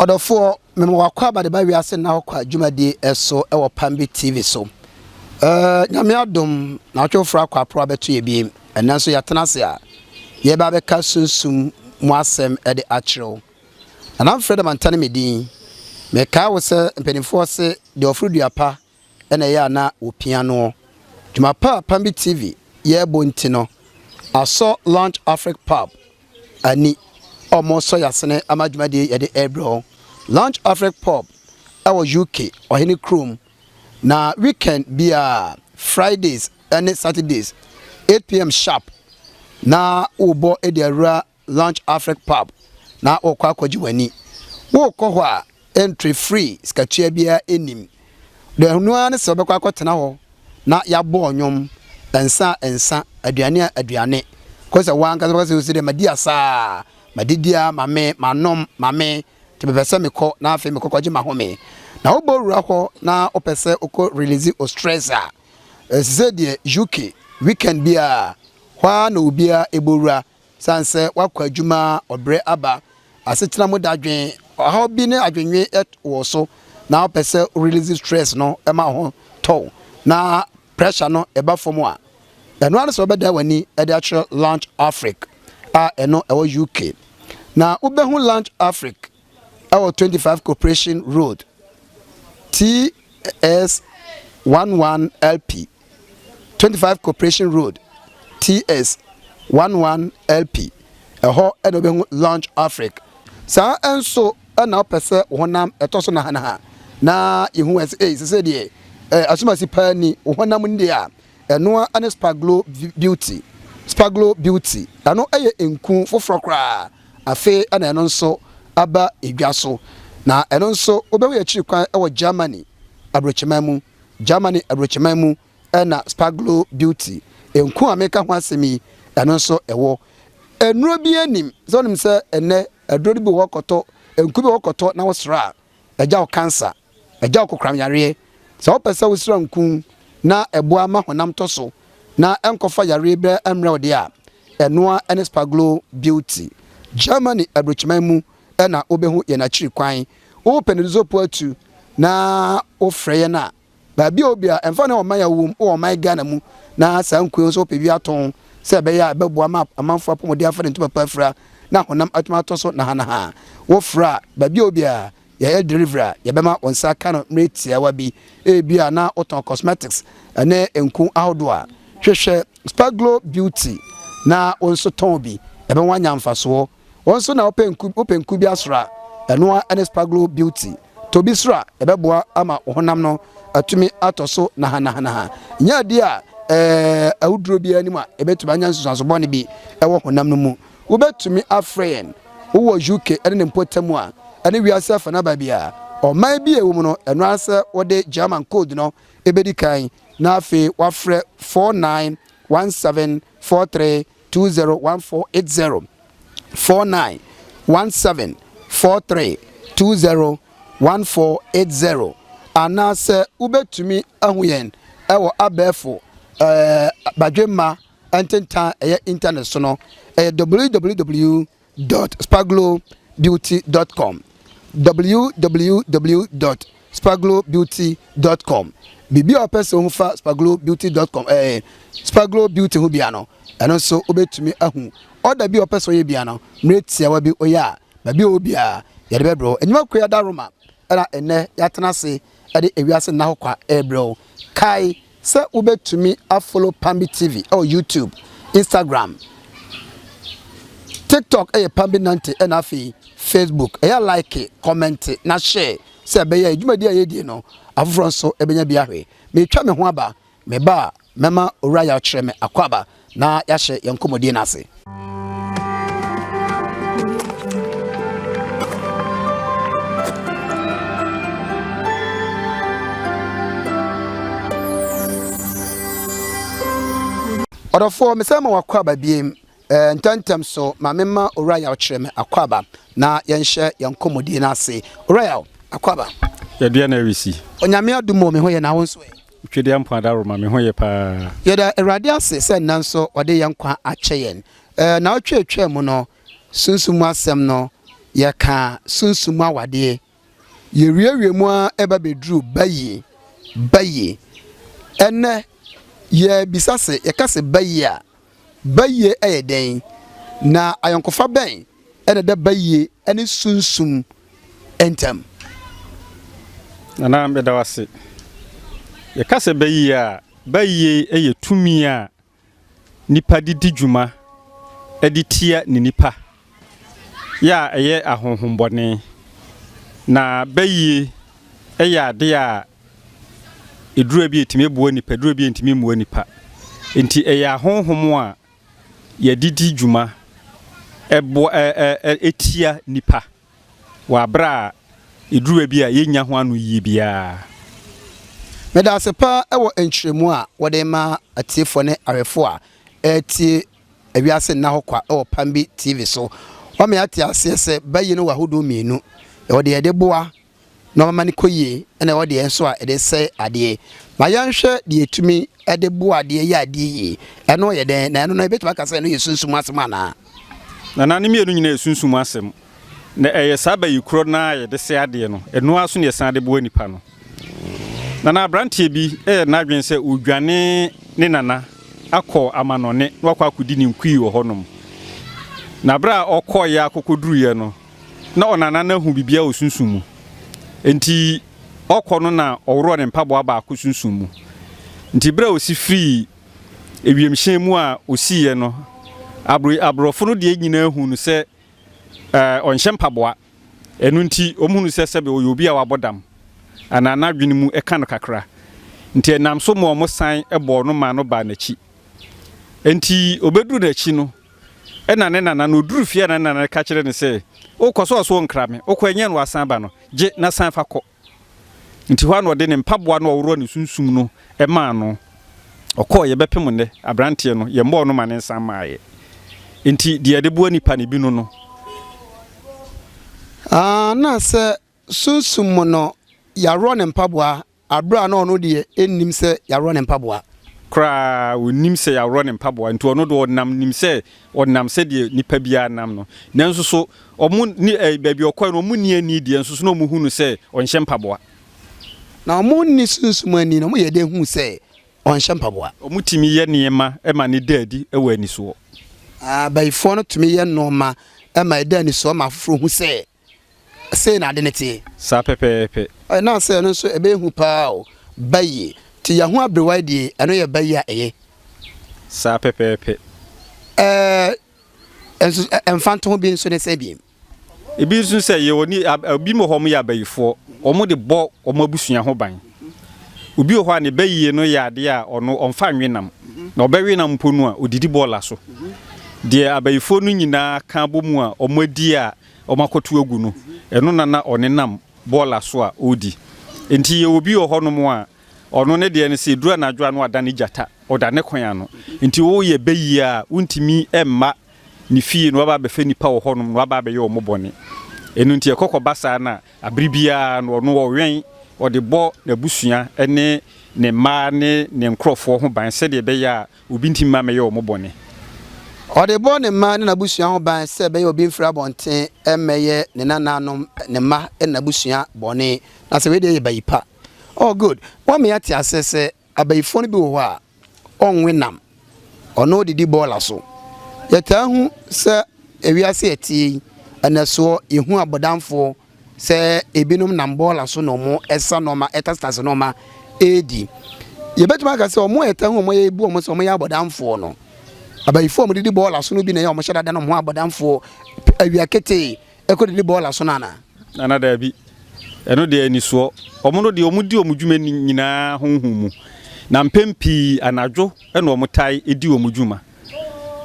Odofo memo wakwa ba de Ewiase Nna hokwa dwumadi eso e wo PAMBY TV so. Nyame adom na twofra kwa pro abeto ye biem. Enanso yatenase a ye ba be ka sunsum mu asem e de achiro. Anamfreda mantane medin. Me ka wo se mpenifo se de ofruduapa ena ye ana opia no. Dwumapa PAMBY TV ye bonti no. Aso launch Africa pub ani almost yasene amadwumadi ye de ebro. Launch Africa pub our UK or any chrome na weekend be Fridays and Saturdays 8 p.m. sharp na ubo edera Launch Africa pub na okwa kwajiwani wo kohwa entry free skatua bia enim de hunu an se obekwa kwatena ho na yabo onyom ensa aduane kwese wanka kwese usire madiasa madidia mame manom mame tebese meko na afi meko kwaji mahome na oborura ho na opese oko release o stressa sise de UK weekend bia hwa na obia eborura sanse wakwa adwuma obre aba asetena modadwen ha obi ne adwenwe wo so na opese release stress no ema ho to na pressure no eba fomu a eno an so beda wani e de actual Launch Africa eno ewo UK na ubehu Launch Africa our 25 Corporation Road TS 11 LP 25 Corporation Road TS 11 LP ho edobehu Launch Africa sa enso na pese honam etoso na hana na yehu se de asuma si pani honam ndi a eno an Spaglo Beauty ano eye enku foforo kra afe ana eno nso aba Ewiase na eno nso obewe akiri kwan e wo Germany abrochemamu na Spaglo Beauty enku ameka ho asemi eno nso ewo enuro bi anim so nim se ene adori bi wokoto enku bi wokoto na wosra eja o cancer eja o kokram yare so opese wosra nku na eboa ma honam toso na enkofa yare bre emre ode a enoa ene Spaglo Beauty Germany abrochemamu na obehu ye na chiri kwan o penelizo poatu na o freye na ba bi obi a emfa na o man ya wom o man Ghana mu na sanku so pebi aton se be ya bebo ama amanfo apomode afa ntu papa fra na honam atomato so na hana ha wo fra ba bi obi a ya delivery ya be ma onsa kana mretia wa bi e bi a na oton cosmetics ene enku ahodo a hwehwe Spaglo Beauty na onso ton bi e be wanya mfaso onso na openku bi asra eno ene Spaglo Beauty to bi sra ebeboa ama honam no atumi atoso na hana nya di a awudro bi anim a ebetuma nya nsusanso bone bi ewo honam no mu wobetumi afren wo UK ene ne mpotamu a ene Ewiase afa na ba bia o man bi ewo mu no eno ase wode German code no ebedi kan na afi wafre 491743201480 491743201480 anase ubetumi ahuyen ewo abefo badwema ententa internet so no www.spaglobeauty.com www.spaglobeauty.com bibi opeso hufa spaglobeauty.com Spaglo Beauty hu bia no eno so obetumi ahu order bi opeso ye bia no mretia wa bi oya ba bi obia ye de bebro enyima koya daroma era ene yatenase e de Ewiase Nna hokwa ebro kai se obetumi afollow PAMBY TV or YouTube Instagram TikTok PAMBY 90 and afi Facebook like it comment na share se be ya dwumadi a yedie no afoforo so ebenya bia hwe me twa me ho aba me ba mema ora ya kire me akwaba na ya hye yankomodie na ase Odofo mesema wakwaba biem ntantem so mamema ora ya kire me akwaba na yenhye yankomodie na ase ora ya akwaba yedua na wisi onyame adumo me ho ye na wonso twede ampa da roma me ho ye pa yeda erade ase se nanso ode yankwa acheyen na otwetwe mu no sunsum asem no ya ka sunsum awade ye wiewie mu a eba bedru Bayie ene ye bisase ye kase Bayie eyeden na ayonkofa ben ene da Bayie ene sunsum entem ana mbeda wase ye kase Bayie eye tumi a nipa didi dwuma editia ni nipa ya eye ahonhombone na Bayie eye ade a eduru bi etime buo nipa eduru bi entime muo nipa enti eye ahonhom a ye didi dwuma etia nipa wa bra eduru bi a yenya ho anu yie bia meda sepa ewo enchiremu a wode ma atiefo ne arefo a etie Ewiase Nna hokwa ewo PAMBY TV so wa me ate ase se Bayie no wahodo mienu wode yede boa na mama ne koyie na wode enso a ede se ade ma yanhwe de etumi ede boa de ye ade yi eno ye den na eno no ebetuma kasa no yesunsum asem ana na ne mienu nyina yesunsum asem na eye Bayie kro na ye de se ade no eno aso ne san de boa nipa no na brantie bi na adwen se odwane ne nana akọ amanone wakọ akudi ni nkui wo honom na bra okọ ya akokoduru ye no na onana na hu bibia osunsumu enti okọ no na owro ne mpabo aba akosunsumu enti bra osi free ewiemhyen mu a osi ye no abrofo no de nyina hu no se onhye mpaboa enu nti omhunu se sebe oyobi a wabodam anana adwene mu eka no kakra nti enam so mo san ebo no ma no ba na chi enti obedu na chi no ena ne nana no duru fie na nana ka kire ne se okoso so nkrame okwenye no asan ba no je na san fa ko nti hwa no de ne mpaboa no owro ne sunsum no ema no okọ ye bepem ne abrantie no ye mbo no ma ne nsan maaye enti de bua nipa ne bi no na se sunsum no ya ro ne mpaboa abra na ono de ennim se ya ro ne mpaboa kra wonim se ya ro ne mpaboa nti ono do onam nim se onam se de nipa bia nam no nanso so omu ni baabi okọ no omu ni ani de nso so no mu hunu se onhye mpaboa na omu ni sunsum ani no mo ye de hu se onhye mpaboa omu timi ye niema ema ne daadi ewa ani so bayifo no tumi ye no ma ema eda ani so ma afro hu se na ade nete sa pepepe na se no so ebe hu pa o Bayie ti ya hu abrewa die eno ye Bayie a eye sa pepepe enso enfanto bi nso ne se bi ebi nso se ye woni obi mo hom ya bayifo omo de bo omo abusua ho ban obi ho ne Bayie no ya ade a ono onfa nwenam na obɛwenam ponu a odidi bola so de abayifo no nyina ka bomu a omo adi a omakoto agu no eno nana onenam bola so a odi enti ye obi ohonom a ono ne de ne se dura na adwa no ada ne jata oda ne kwan ano enti wo ye Bayie a untimi emma ni fie no aba befa nipa ohonom no aba be ye omobone enu nti ekokoba sa na abribia no ono wo wen ode bo na busua ene ne ma ne nkrofo ho ban se de be ya obi ntimi ma me ye omobone ode bo ne ma ne na busua ho ban se be ye obi mfra bonten emeye ne nananom ne ma na busua bone na se we de ye bayipa oh good wa me ati asese abayifo no bi wo a onwenam ono didi bola so yeta hu se ewiase eti anaso yehu abodamfo se ebinom nam bola so no mo esa no ma etastas no ma edi yebetuma ka se omo yeta hu omo ye bu omo se omo ya abodamfo no abayifo omo didi bola so no bi na ye omo hyeda da no mo abodamfo awiakete eko didi bola so nana da bi eno de ani so omo no de omo di omo dwuma nyina honhumu na mpempi anadwo eno omo tai edi omo dwuma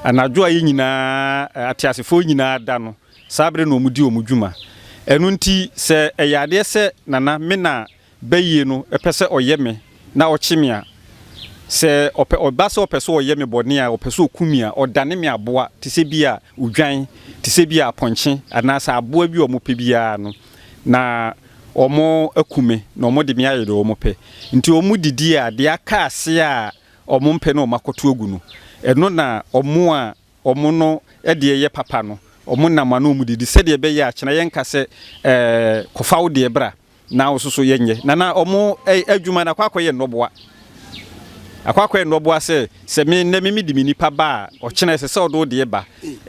anadwo ayi nyina atiasefo nyina da no sabre no omo di omo dwuma eno nti se eyade se nana me na Bayie no epese oyeme na ochimia se obase opese oyeme bone a opese okumi a odane me aboa tise bia udwan tise bia ponche anasa aboa bi omo pe bia no na omo akume na omo de me ayede omo pe nti omo didi a de aka ase a omo mpe na omakoto agu no eno na omo a omo no de ye papa no omo namano mu didi se de be ya kyena yenka se kofa wo de bra na wo soso yenye na omo adwuma na kwakoye nnoboa akwakoye nnoboa se me na me di nipa ba o kyena se odo de ba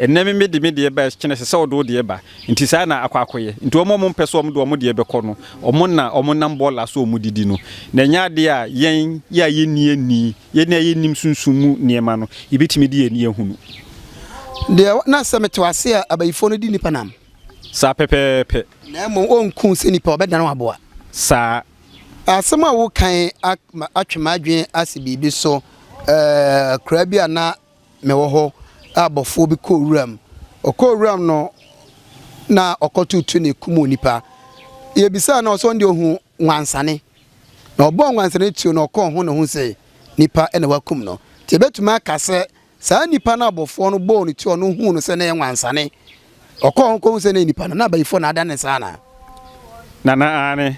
na me de ba kyena se odo de ba nti sa na akwakoye nti omo mpeso omo de omo de be kɔ no omo nam bola so omo didi no na nya de a yen ya yeni na yenim sunsumu niema no ibitimi de yeni ehunu de na semete wase a abayifo no di nipa nam sa pepepe na mo onku se nipa obedan waboa sa asema wo kan atwema adwen asibibi so kra bia na mewo ho abofo bi ko wuram no na okotutu ne kumu nipa ye bisa na oso ndi ohu nwansane na obo nwansane tu na okọ ho ne ho se nipa ene wakum no te betuma kase saa nipa na abofo no bo ne tu no hu no se na nwansane okọ ho ko se na nipa na abayifo na adane sana na ane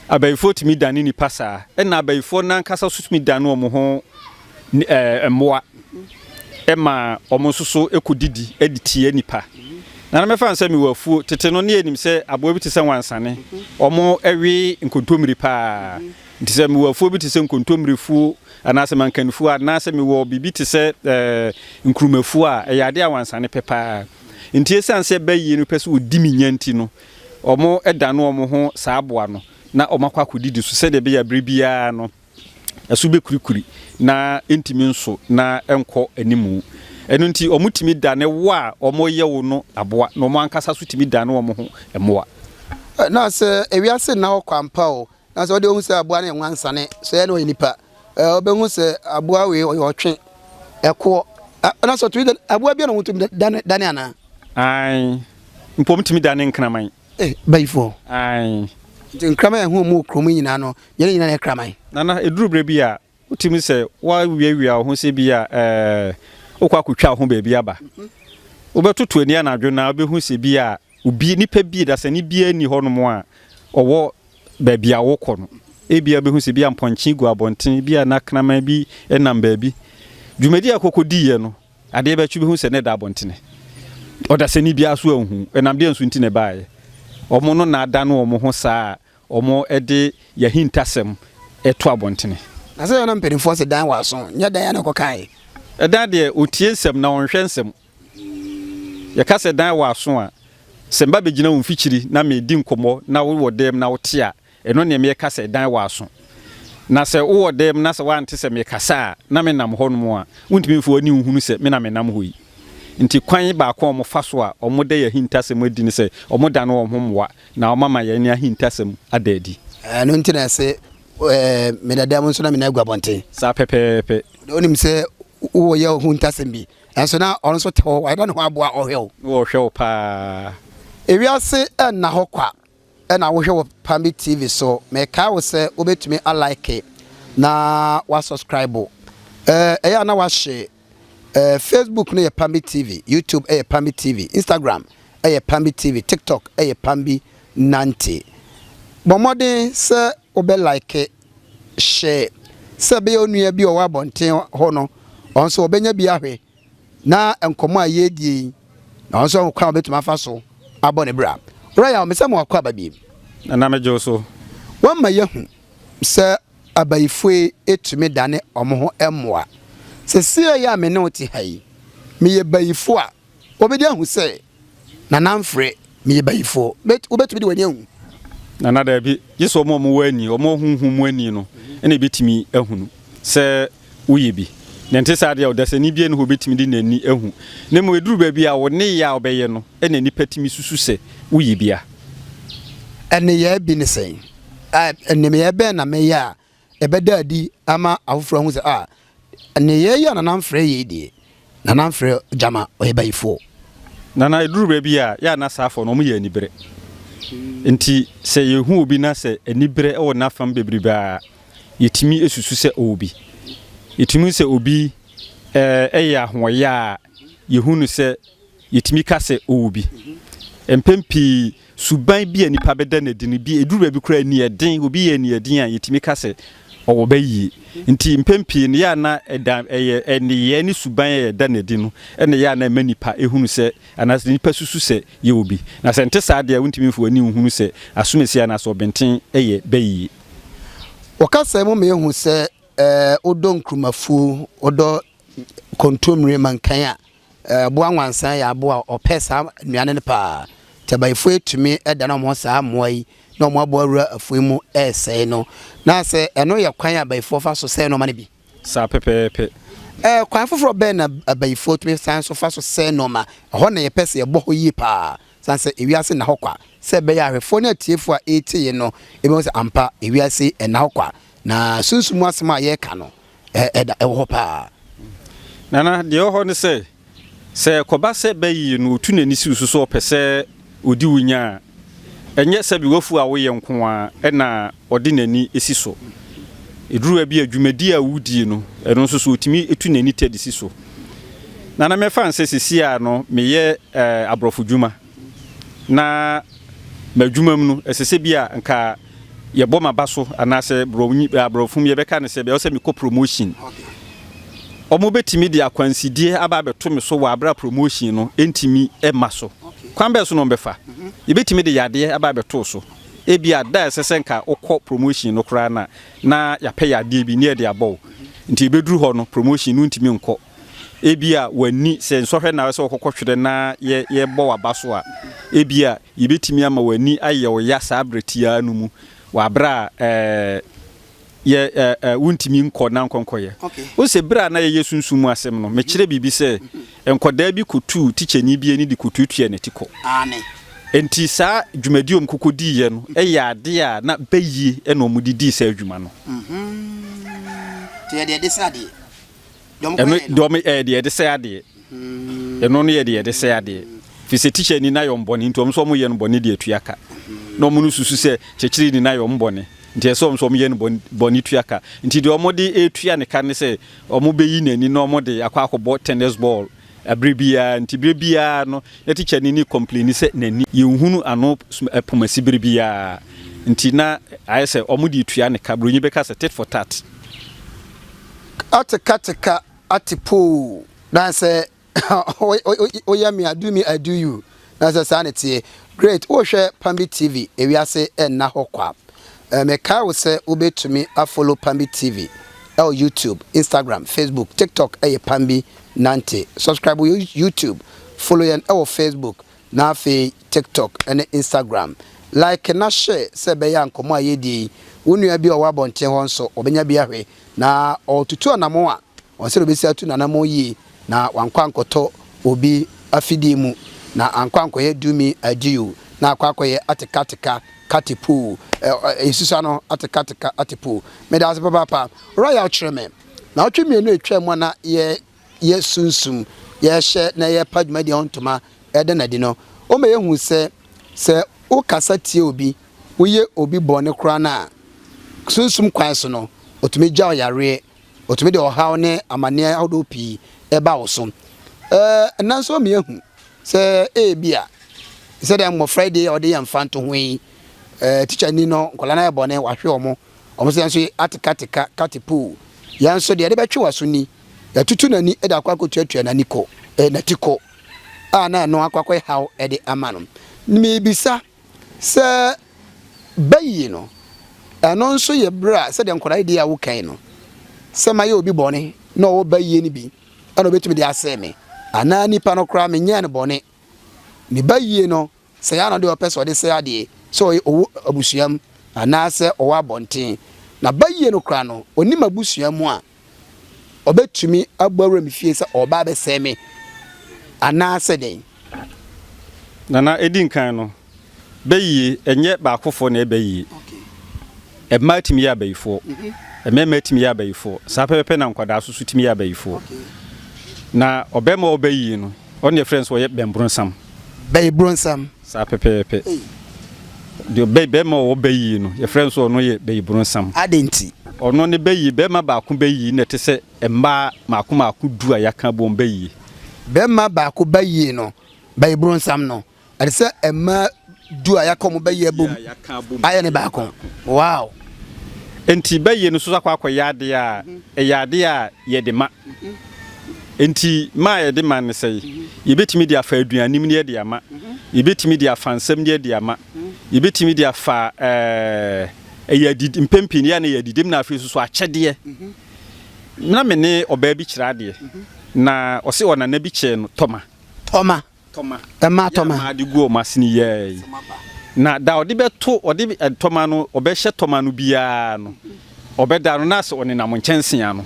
abayifo timi dane nipa saa na abayifo na nkasa so timi dane omo ho emmoa ema omo soso ekudidi editie nipa na me fa nsa mi wafuo tete no ne enim se abo bi te se wansane omo ewe nkontomri pa nti se mi wafuo bi te se nkontomrifuo anase mankanfuo anase mi wo bibi te se nkrumafuo a eyade awansane pepa nti esanse Bayie no pese odimi nyanti no omo edane omo ho saa aboa no na omakwa kodidi so se de be ya bribia no asu be kurikuri na entimi nso na enko animu enu nti omutimi dane wo a omo yewo no aboa no mo ankasa so timi dane omo ho emoa na se Ewiase Nna okwampa o na se ode hu se aboa na enwansane so ye no nipa obe hu se aboa we otwe eko na so to aboa bia no mutumi dane ana ai mpom timi dane nkraman bayifo ai nkraman hu mu kromu nyina no ye nyina na kraman na eduru bre bia utimi se wa wiawia ho se bia okwa kutwa ho ba bia ba obetoto ani anadwo na obehu se bia obi nipa bi da se ni bia ni hono mo a owo ba bia wo kɔ no ebia behu se bia mponchi gu abonten bia na kraman bi enam ba bi dwumadi akokodi ye no ade ba twu behu se ne da abonten oda se ni bia so ahu enam de nsu ntine baaye omo no na ada no omo ho saa omo ede ya hintasem eto abonten na se na mpedifo se dan waso nya dan ya na kokai edan de otie nsem na onhwe nsem ya ka se dan waso a semba begina wo mfikyiri na me di nkomo na wo dem na wo tia eno ne me ka se dan waso na se wo dem na se wante se me kasa na me nam hono a wontimi mfo ani nhunu se me na me nam hoyi nti kwan ba ko omo faso a omo de ya hintasem adi ne se omo da no omo mwa na omo ma ya ni hintasem adadi no nti na se me da dem so na me na agwabonte sa pepepe onim se wo ye hintasem bi enso na ono so te ho wa da no aboa ohwe wo hwe pa Ewiase Nna hokwa na wo hwe wo PAMBY TV so me ka wo se obetumi a like na wa subscribe eya na wa share Facebook no ye PAMBY TV, YouTube PAMBY TV, Instagram PAMBY TV, TikTok PAMBY 90. Bomode se obe like share se be onua bi o wa bonten ho no onso obenya bi ahwe na enkomo ayedie na onso kwa obetuma fa so abone bra royal mesem wakwa babi na mejo so wamma yehu se abayifo etumi dane omo ho emmoa se sie ya me ne oti hai me ye bayifo a obedi ahu se na namfre me ye bayifo obetumi de wani ahu na da bi yeso omo mo wani omo hunhum wani no ene betimi ahunu se uye bi nente sade o dase ni bie no betimi di nani ahu ne mo eduru ba bi a wo ne ya obeye no ene ni patimi susu se uye bia ene ya bi ne sen ene me ya be na me ya ebeda adi ama afoforo hu se ene ya na namfre ye die na namfre jama oyebayifo na eduru ba bi a ya na safo no mo ya anibere nti se yehu obi na se anibere e wo na fam bebriba yetimi esusu se obi yetimi se obi eya hoya yehunu se yetimi ka se obi empempi suban bi anipa beda na dini bi eduru ba bi kura ni eden obi ye ni eden a yetimi ka se ɔwɔ Bayie nti mpempi ne ya na ɛda ɛyɛ ne suban yɛ da na di no ɛne ya na ma nipa ehunu sɛ anas nipa susu sɛ yɛ obi na sɛ nte saa de a wontimi mfu ani hunu sɛ asomesi anas ɔbɛnten ɛyɛ Bayie wɔkasa mu me hu sɛ odo nkrumafu odo kontomre mankan a boa nwansan ya boa ɔpɛ saa nnuane ne pa tabaifo etumi ɛda na mo saa moai na mo abo awura afoi mu ɛsɛe no na sɛ ɛno yɛ kwan abaifo fa so sɛ no ma ne bi saa pepepe kwan foforo bɛn na abaifo tumi san so fa so sɛ no ma ɛhɔ na yɛ pɛ sɛ yɛbɔ hɔ yi pa san sɛ ewiase na hɔ kwa sɛ bɛyɛ ahwefo na tiefo a ɛtie no ebi sɛ ampa ewiase ɛna hɔ kwa na sunsumu asɛm a yɛka no ɛda ɛwɔ hɔ pa nana deɛ hɔ ne sɛ kɔba sɛ Bayie no otu n'ani si so so ɔpɛ sɛ odi wunya ɛnyɛ sɛ bi wafu a woyɛ nko a ɛna ɔde n'ani esi so eduru bi adwumadi a wudie no ɛno nso so otimi etu n'ani tɛde si so nana mɛfa nsɛ sisi a no meyɛ abrɔfo dwuma na madwuma mu no ɛsɛ sɛ bi a nka yɛbɔ maba so anaasɛ abrɔfo mu yɛbɛka ne sɛ bɛ ɔsɛ mekɔ promotion omo betimi de akwansidie aba beto me so wa abra promotion no entimi ema so kwan be so no befa e betimi de yade aba beto so e bia da sesenka okọ promotion no kra na ya pɛ yade bi ne de abɔ nti beduru ho no promotion no ntimi nkɔ e bia wani se nsohwe na se okɔkɔhwere na ye bɔ waba so a e bia e betimi ama wani ayɛ wo ya sa abretia no mu wa abra ye wuntimi nkɔ na nkonkoye o se bra na ye sunsumu asem no me kire bibi se enkoda bi kotu ticheni bi ani di kotutua ne tiko ane enti saa dwumadiom kokodi ye no ade a na Bayie ena omudidi sa adwuma no te de sade dom de sade eno no ye de sade fi se ticheni na yomboni ntom so mo ye no boni de atuaka no mo no susu se chechiri ni na yomboni nti esom ye no boni tuaka nti de omode etua ne kan se omo beyi nani no omode akwa tennis ball abribia nti bribia no na teacher ni complain se nani yehunu ano pomasi bribia nti na ayese omode tua ne ka bronyi beka se tit for tat ateka atipo na se oyami I do you na se sanity great o hwe PAMBY TV Ewiase Nna hokwa meka wo se obetumi follow PAMBY TV YouTube, Instagram, Facebook, TikTok PAMBY 90. Subscribe to YouTube, follow Facebook, na TikTok and Instagram. Like na share se be ya nkomo ayedi. Wonu abi o wabonten ho nso obenya bi ahwe na otutu anamo a onse obesi atu nanamo yi na wankwankoto obi afidi mu na ankwankoye dumi ajiu na akwakoye atekatika katipu isusa no atekatika atipu me da se papa royal treme na otwemi no etwa mu na ye sunsum ye hye na ye paduma de ontoma ede na di no o me yehu se o kasa tie obi wo ye obi bone kra na sunsum kwan so no otumi gya oyare otumi de ohaw ne amane ahodo pi eba wo so nanso me yehu se bia se dem mo Friday or dey amfanto hwi teacher ni no nkola na ebone wahwe omo se nso atekatika katipu yanso de betwe waso ni yatutu nani eda akwakotuatua nani ko natiko na no akwakwe haw ede amano me bisa se Bayie no ano nso ye bra se de nkola ide ya wo kan no se maye obi bone na wo Bayie ni bi ana betumi de aseme ana nipa no kra me nya ne bone ni Bayie no se ya no de opeso de se ade so o abusuam ana se o wabonten na Bayie no kra no onim abusuam a obetumi agbawra mi fie se oba be seme ana se den nana edin kan no Bayie enye ba akofo na Bayie matimi ya bayifo matimi ya bayifo sa pepe na nkwada susu timi ya bayifo na obema Bayie no on your friends wo ye bembronsam Bayie bronsam sa pepe de bema wo Bayie no your friends wo no ye Bayie bronsam adenti ono ne Bayie bema ba ko Bayie na te se emma maako du a yaka bom Bayie bema ba ko Bayie no Bayie bronsam no ade se emma du a yaka mo Bayie bom aye ne ba ko wow enti Bayie no so akwa yade a yade a ye de ma enti ma ye de ma ne sei ye betimi de afa aduanim ne de ama ye betimi de afa nsam ne de ama ye betimi de afa yadidi mpempini ya ne yadidim na afi so akyede na me ne oba bi kira de na o se ona na bi kye no toma ema toma ma de go masini ye na da odi beto odi toma no obehye toma no bia no obeda no na se oni nam nkyensen ano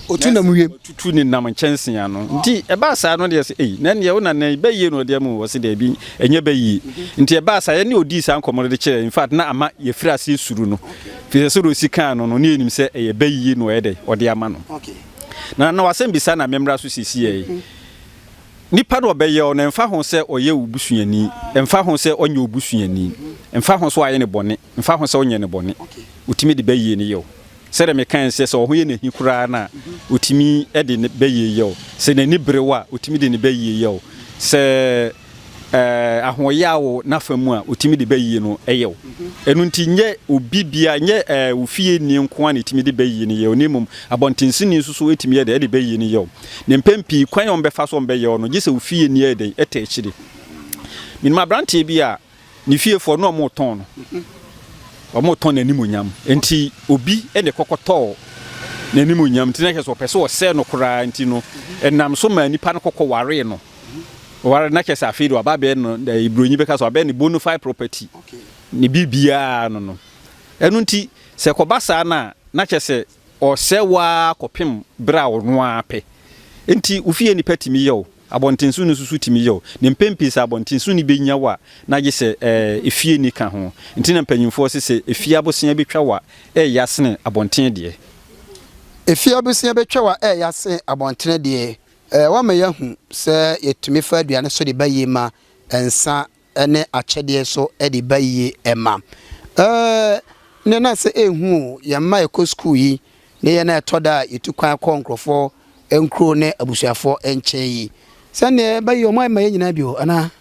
otu na muye tutu ni nam nkyensen ano nti eba sa no de se na ne wo na na Bayie no de mu wo se de bi enye Bayie nti eba sa ye ne odi sa nkomo de kire in fact na ama ye fira se suru no fi se ro sika no ne enim se ye Bayie no ye de odi ama no na wasem bisa na memra so sisi ye nipa no obeye o na mfa ho se oye obusuani mfa ho se onye obusuani mfa ho so aye ne bone mfa ho se onye ne bone utimi de Bayie ne yo se de me kan se ho ye ne hikura na utimi e de Bayie yo se ne nibrewa utimi de ne Bayie yo se ahoyawo na famu a utimi de Bayie no eyo enu nti nye obibia nye ofie ni nko a ne timi de Bayie ne yo nemum abontinsini susu etimi ye de Bayie ne yo ne mpempi kwan on befa so mbe yo no gise ofie ni eden eta ekire minima brantie bi a ne fiefo no mo ton no omo ton na nimonyam enti obi ene kokoto na nimonyam nti na keso pese o se no kora nti no enam so ma nipa no kokko ware no ware na kesa afi do ababe no da ibronyi beka so abe ni bona fide property ni bibia no enu nti se kobasa na kese o se wa kopem bra wo no ape enti ufie ni patimi yo abontinsu no susu timi yo ne mpempi sa abontinsu ni benya wa na gise efie ni ka ho nti na mpanyimfo se efie abosia betwa wa yasene abontin de efie abosia betwa wa yasene abontin de wa ma yahu se yetumi fa aduane so de Bayie ma ensa ene akyede so de Bayie ema ne na se ehu ya ma ekɔ school yi ne ye na etoda yetukwan konkrofo enkro ne abusuafo enche yi sane Bayie o ma nyina bio ana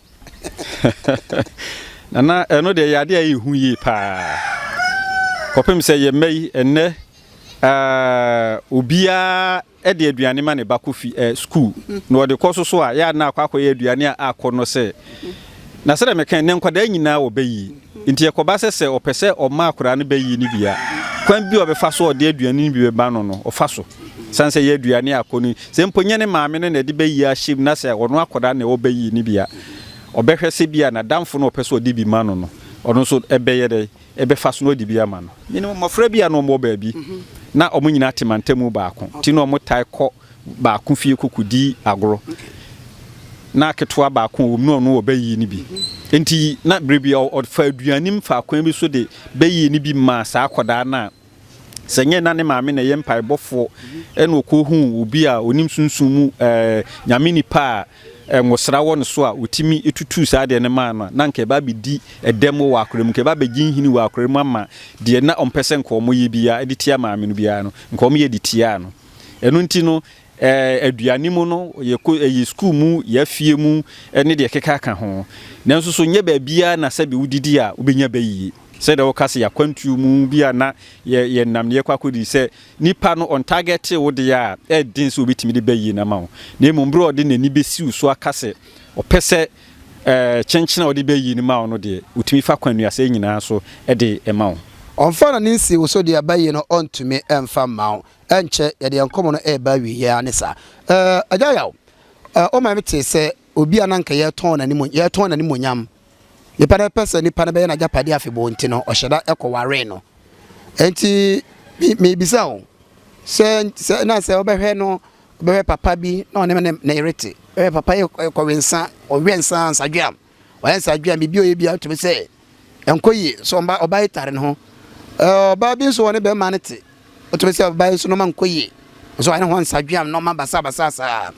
nana eno de yade ayi hu yi pa kopem se ye mai enne obia de aduane ma ne bakofi school no de koso so a ya na akwakoye aduane a akono se na se de mekan ne nkwada nyina wo Bayie nti ekoba se opese o ma akora ne Bayie ni bia kwan bi obefa so de aduane ni bi ba no ofa so sanse ye aduane akoni se mponye ne maame ne de Bayie ahim na se ono akoda ne wo Bayie ni bia obehwe se bia na damfo no opese o de bi ma no ono so ebeye de ebefa so no de bia ma no ni mofra bia no mo ba bi na omo nyina temantemu baako ti no omo tai kɔ baako fie kokudi agoro na ketwa baako omnu no wo Bayie ni bi enti na brebi o fa aduanim fa kwan bi so de Bayie ni bi ma sa akoda na senye na ne maame na ye mpai bofo ene okohu obi a onim sunsumu nyame ni pa ngosra won so a otimi etutu sa de ne ma na nke ba bi di edemo wa akorem ke ba be ginhini wa akorem ama de na ompese nkomo ye bia editia maame no bia no nkomo ye ditia no enu nti no aduane mu no ye school mu ya fie mu ene de keka ka ho nanso so nye ba bia na sabe udidi a obenya Bayie se de wokase ya kwantu mu bia na ye nam ne kwakodi se nipa no on target wo de ya din so obitimi de Bayie na ma wo na emu bro de nani besiu so akase opese chenchena wo de Bayie ni ma wo no de utimi fa kwanu ase nyina so de ema wo onfa na ninsi wo so de Bayie no ontumi emfa ma wo enche ye de nkomo no ba wi ya ne sa ajayaw o ma mete se obi ananka ye ton na ni monyam ni para pesa ni pana be na japade afebo nti no ohyeda ekoware no enti me bisa o se na se obehwe no obehwe papa bi na one na irete papa ekwensa owensa nsadwam oyensadwam bi oye bi atumi se enkoyi so oba itare no oba bi so one be manete otumi se oba so no mankoyi so ane ho nsadwam no mabasa sa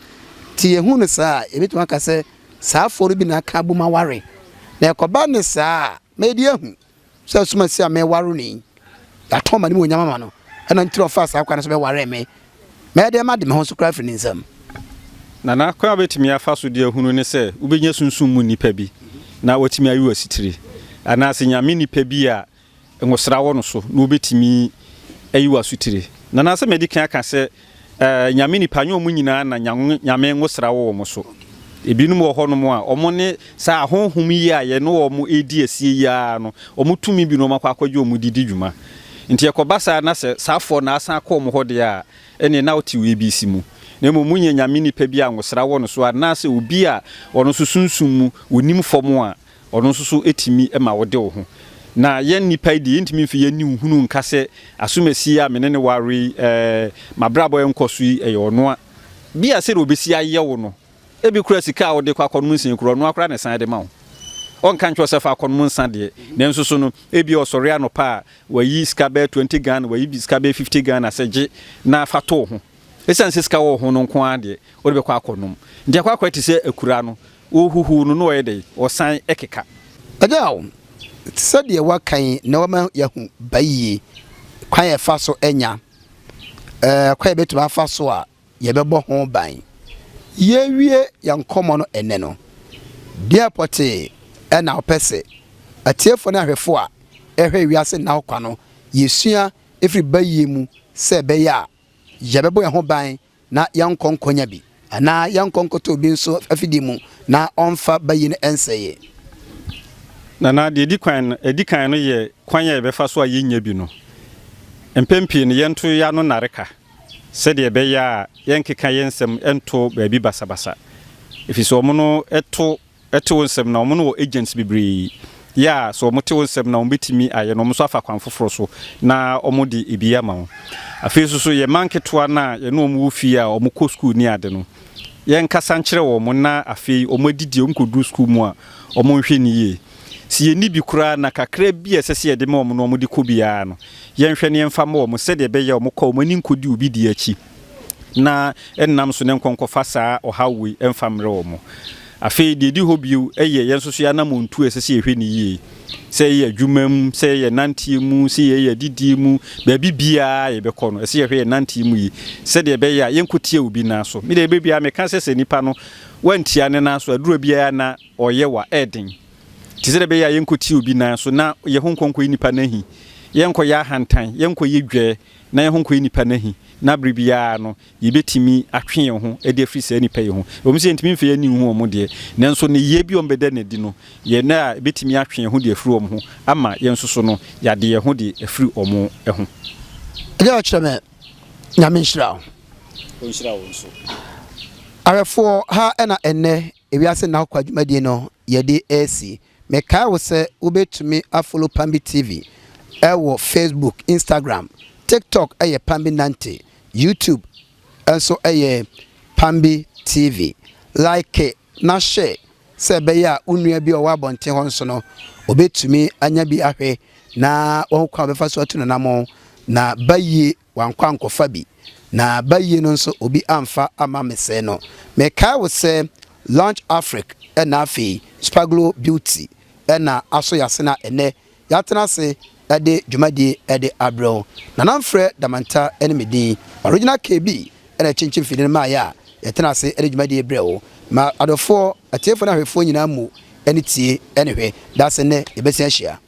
ti ehu no sa ebetuma ka se sa aforo bi na ka buma ware na ekoba ne sa medi ehu se suma se me waru ni atoma ni monyama ma no ana ntiro fa sa akwa na so be ware me de ma de me ho so kra fini nsam na kwa betimi afa so de ehunu ne se ubenya sunsun mu nipa bi na watimi ayi wasitiri ana se nyame nipa bi a ngosra wo no so no betimi ayiwa sutire na na se medikan aka se nyame nipa nyo mu nyina na nyame ngosra wo mo so ebinum wo hono mo a omo ne sa honhom yi a ye no wo mo edi asie ya no omo tumi bi no makwa akwaje omo didi dwuma nti ekobasa na se safo na asan akọ mo hode a ene na oti we bi si mu na mo munye nyame nipa bi a ngosra wo no so a na se obi a ono susunsum mu onim fom a ono susu etimi ema wode wo ho na yen nipa di intimi mfi yen ni hunu nka se asumasi a menene ware mabrabo enkoso yi eyono a bia se obesi aye wo no ebi kura sika a wode kwa kono nsin kura no akura ne san de ma wo on kan twa se fa kono nsan de na nso so no ebi osore anopa wayi sika be 20 Ghana wayi sika be 50 Ghana seje na fato ho esan sika wo ho no nko ade wode be kwa kono ndi kwa kwati se akura no ohuhu no no yede osan ekeka ajaw sɛdeɛ wakan na wama yahu Bayie kwan yɛ fa so enya kwan yɛ betuma fa so a yɛbɛbɔ ho ban yɛwie yankɔmɔ no ene no deɛ pɔte ɛna opɛsɛ atiefo na ahwefo a ɛhwɛ Ewiase Nna kwa no yɛsua efiri Bayie mu sɛ bɛyɛ a yɛbɛbɔ yɛn ho ban na yankɔnkɔnya bi ana yankɔnkɔtɔ bi nso afidi mu na ɔmfa Bayie no ɛnsɛyɛ na de edikan no ye kwan ye be fa so a yenya bi no empempi no yento ya no nareka se de be ya yenkeka yensem ento ba bi basabasa ifiso omo no eto wonsem na omo no agents bibiri ya so omo te wonsem na omo betimi aye no omo so afa kwan foforo so na omo de ebiya ma wo afi so ye manketoa na ye no omo wufi a omo ko school ni ade no yenkasa nkyere wo mo na afi omo didi omo ko du school mu a omo hwe ni ye si ye ni bi kura na kakra bi esese ye de ma omo no omo de ko bia no ye nhwe ne emfa ma omo se de be ye omo ko omo ni nkodi obi di achi na ennam so ne nkonkofa saa ohawe emfa mre omo afi de di hobiu eye ye nso so ya na montu esese ye hwe ni ye se ye adwumam se ye nantiemu se ye didi mu ba bibia ye be ko no ese ye hwe ye nantiemu yi se de be ya ye nkotie obi na so me de be bia me kan se nipa no wantia ne na so aduro bia na oye wa edin tizere be ya yenkoti obi na so na ye honkonko nipa nahi yenko ya hantan yenko ye dwe na ye honko nipa nahi na bribia no ye betimi atwe ye ho e de free se nipa ye ho o mse ntimi mfe ye ni hu omo de nanso ne ye bi ombede ne di no ye na betimi atwe ye ho de free omo ho ama ye nso so no ya de ye ho de free omo e ho ade a kyereme nyame nhyira wo nso arefo ha ena enne Ewiase Nna kwa dwumadie no ye de AC me kai wo se ubetumi follow PAMBY TV ewo Facebook, Instagram, TikTok eye PAMBY 90, YouTube also eye PAMBY TV. Like na share se be ya unua bi o wa bonten ho nso no obetumi anya bi ahwe na wo kwa be fa so atu na mo na Bayie wankwa nkofa bi na Bayie no nso obi amfa ama mese no me kai wo se Launch Africa na afi Spaglo Beauty na aso yasena ene yatena se ade dwumadie ade abro na namfre damanta enemedi original KB na chinchin fidin ma ya yatena se ade dwumadie brewo ma adofo atiefo na hwefo nyina mu ene tie ene hwe da se ne ebesi ahia